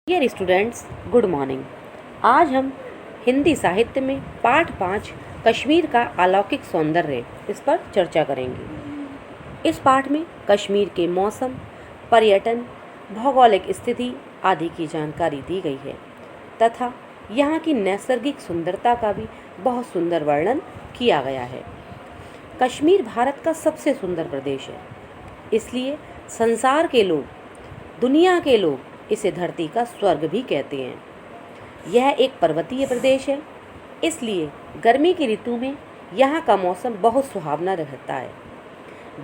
Dear students, good morning. आज हम हिंदी साहित्य में पाठ 5 कश्मीर का अलौकिक सौंदर्य इस पर चर्चा करेंगे। इस पाठ में कश्मीर के मौसम, पर्यटन, भौगोलिक स्थिति आदि की जानकारी दी गई है तथा यहाँ की नैसर्गिक सुंदरता का भी बहुत सुंदर वर्णन किया गया है। कश्मीर भारत का सबसे सुंदर प्रदेश है, इसलिए संसार के लोग, दुनिया के लोग इसे धरती का स्वर्ग भी कहते हैं। यह एक पर्वतीय प्रदेश है, इसलिए गर्मी की ऋतु में यहाँ का मौसम बहुत सुहावना रहता है।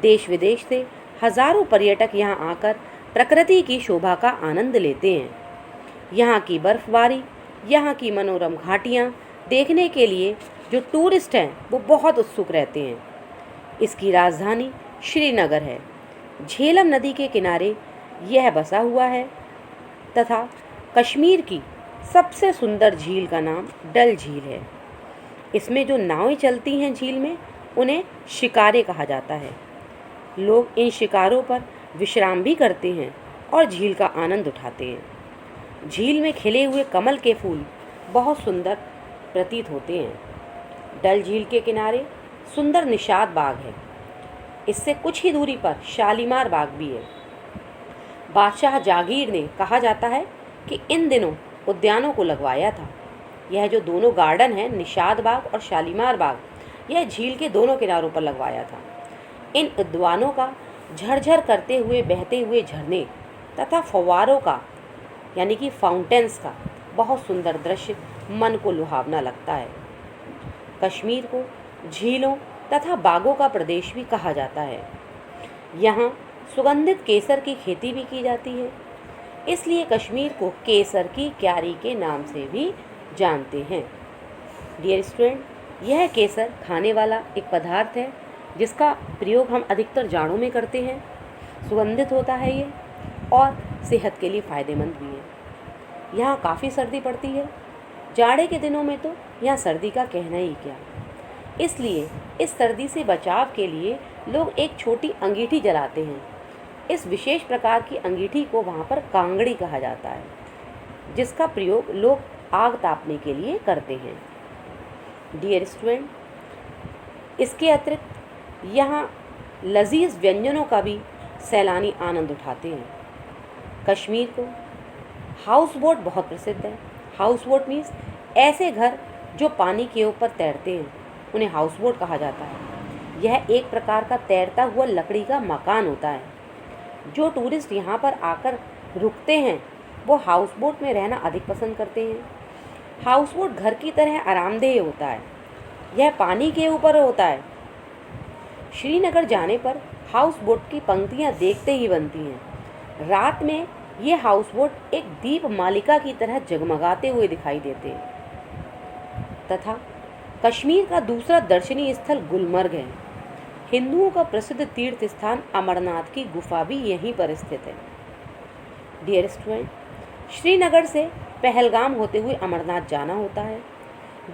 देश विदेश से हजारों पर्यटक यहाँ आकर प्रकृति की शोभा का आनंद लेते हैं। यहाँ की बर्फबारी, यहाँ की मनोरम घाटियाँ देखने के लिए जो टूरिस्ट हैं वो बहुत उत्सुक रहते हैं। इसकी राजधानी श्रीनगर है। झेलम नदी के किनारे यह बसा हुआ है तथा कश्मीर की सबसे सुंदर झील का नाम डल झील है। इसमें जो नावें चलती हैं झील में, उन्हें शिकारे कहा जाता है। लोग इन शिकारों पर विश्राम भी करते हैं और झील का आनंद उठाते हैं। झील में खिले हुए कमल के फूल बहुत सुंदर प्रतीत होते हैं। डल झील के किनारे सुंदर निषाद बाग है। इससे कुछ ही दूरी पर शालीमार बाग भी है। बादशाह जागीर ने कहा जाता है कि इन दिनों उद्यानों को लगवाया था। यह जो दोनों गार्डन हैं, निषाद बाग और शालीमार बाग, यह झील के दोनों किनारों पर लगवाया था। इन उद्यानों का झरझर करते हुए बहते हुए झरने तथा फव्वारों का यानी कि फाउंटेन्स का बहुत सुंदर दृश्य मन को लुभावना लगता है। कश्मीर को झीलों तथा बागों का प्रदेश भी कहा जाता है। यहाँ सुगंधित केसर की खेती भी की जाती है, इसलिए कश्मीर को केसर की क्यारी के नाम से भी जानते हैं। डियर स्टूडेंट, यह केसर खाने वाला एक पदार्थ है जिसका प्रयोग हम अधिकतर जाड़ों में करते हैं। सुगंधित होता है ये और सेहत के लिए फ़ायदेमंद भी है। यहाँ काफ़ी सर्दी पड़ती है। जाड़े के दिनों में तो यहाँ सर्दी का कहना ही क्या। इसलिए इस सर्दी से बचाव के लिए लोग एक छोटी अंगीठी जलाते हैं। इस विशेष प्रकार की अंगीठी को वहाँ पर कांगड़ी कहा जाता है, जिसका प्रयोग लोग आग तापने के लिए करते हैं। डियर स्टूडेंट, इसके अतिरिक्त यहाँ लजीज व्यंजनों का भी सैलानी आनंद उठाते हैं। कश्मीर को हाउस बोट बहुत प्रसिद्ध है। हाउस बोट मीन्स ऐसे घर जो पानी के ऊपर तैरते हैं, उन्हें हाउस बोट कहा जाता है। यह एक प्रकार का तैरता हुआ लकड़ी का मकान होता है। जो टूरिस्ट यहाँ पर आकर रुकते हैं वो हाउस बोट में रहना अधिक पसंद करते हैं। हाउस बोट घर की तरह आरामदेह होता है। यह पानी के ऊपर होता है। श्रीनगर जाने पर हाउस बोट की पंक्तियाँ देखते ही बनती हैं। रात में ये हाउस बोट एक दीप मालिका की तरह जगमगाते हुए दिखाई देते हैं। तथा कश्मीर का दूसरा दर्शनीय स्थल गुलमर्ग है। हिंदुओं का प्रसिद्ध तीर्थ स्थान अमरनाथ की गुफा भी यहीं पर स्थित है। डियर स्टूडेंट, श्रीनगर से पहलगाम होते हुए अमरनाथ जाना होता है।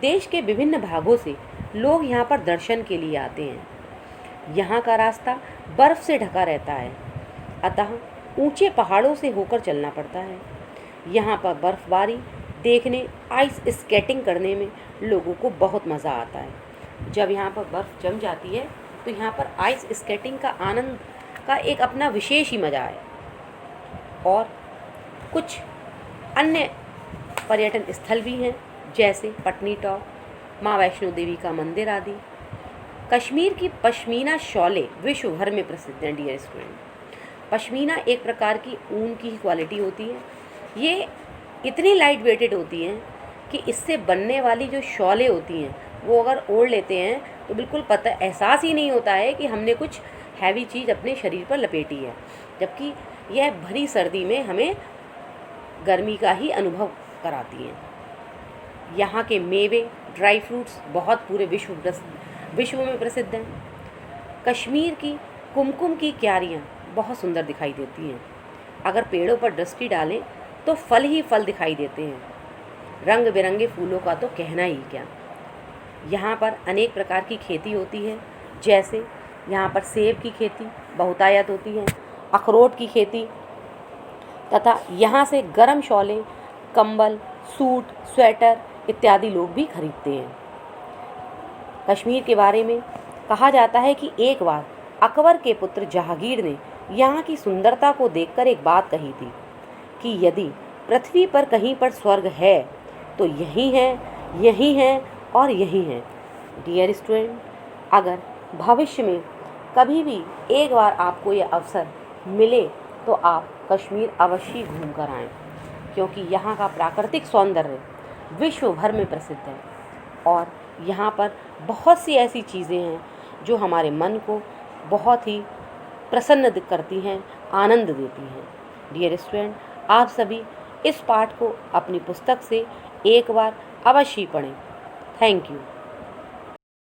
देश के विभिन्न भागों से लोग यहाँ पर दर्शन के लिए आते हैं। यहाँ का रास्ता बर्फ़ से ढका रहता है, अतः ऊंचे पहाड़ों से होकर चलना पड़ता है। यहाँ पर बर्फबारी देखने, आइस स्केटिंग करने में लोगों को बहुत मज़ा आता है। जब यहाँ पर बर्फ़ जम जाती है तो यहाँ पर आइस स्केटिंग का आनंद का एक अपना विशेष ही मज़ा है। और कुछ अन्य पर्यटन स्थल भी हैं, जैसे पटनी टॉप, माँ वैष्णो देवी का मंदिर आदि। कश्मीर की पश्मीना शॉलें विश्व भर में प्रसिद्ध हैं। डियर स्टूडेंट, पश्मीना एक प्रकार की ऊन की क्वालिटी होती है। ये इतनी लाइट वेटेड होती हैं कि इससे बनने वाली जो शॉलें होती हैं वो अगर ओढ़ लेते हैं तो बिल्कुल एहसास ही नहीं होता है कि हमने कुछ हैवी चीज़ अपने शरीर पर लपेटी है, जबकि यह भरी सर्दी में हमें गर्मी का ही अनुभव कराती हैं। यहाँ के मेवे, ड्राई फ्रूट्स बहुत पूरे विश्व में प्रसिद्ध हैं। कश्मीर की कुमकुम की क्यारियाँ बहुत सुंदर दिखाई देती हैं। अगर पेड़ों पर दृष्टि डालें तो फल ही फल दिखाई देते हैं। रंग बिरंगे फूलों का तो कहना ही क्या। यहाँ पर अनेक प्रकार की खेती होती है, जैसे यहाँ पर सेब की खेती बहुतायत होती है, अखरोट की खेती, तथा यहाँ से गर्म शॉलें, कंबल, सूट, स्वेटर इत्यादि लोग भी खरीदते हैं। कश्मीर के बारे में कहा जाता है कि एक बार अकबर के पुत्र जहांगीर ने यहाँ की सुंदरता को देखकर एक बात कही थी कि यदि पृथ्वी पर कहीं पर स्वर्ग है तो यही है और यही है। डियर स्टूडेंट, अगर भविष्य में कभी भी एक बार आपको यह अवसर मिले तो आप कश्मीर अवश्य घूम कर आएँ, क्योंकि यहाँ का प्राकृतिक सौंदर्य विश्व भर में प्रसिद्ध है और यहाँ पर बहुत सी ऐसी चीज़ें हैं जो हमारे मन को बहुत ही प्रसन्न करती हैं, आनंद देती हैं। डियर स्टूडेंट, आप सभी इस पाठ को अपनी पुस्तक से एक बार अवश्य पढ़ें। Thank you.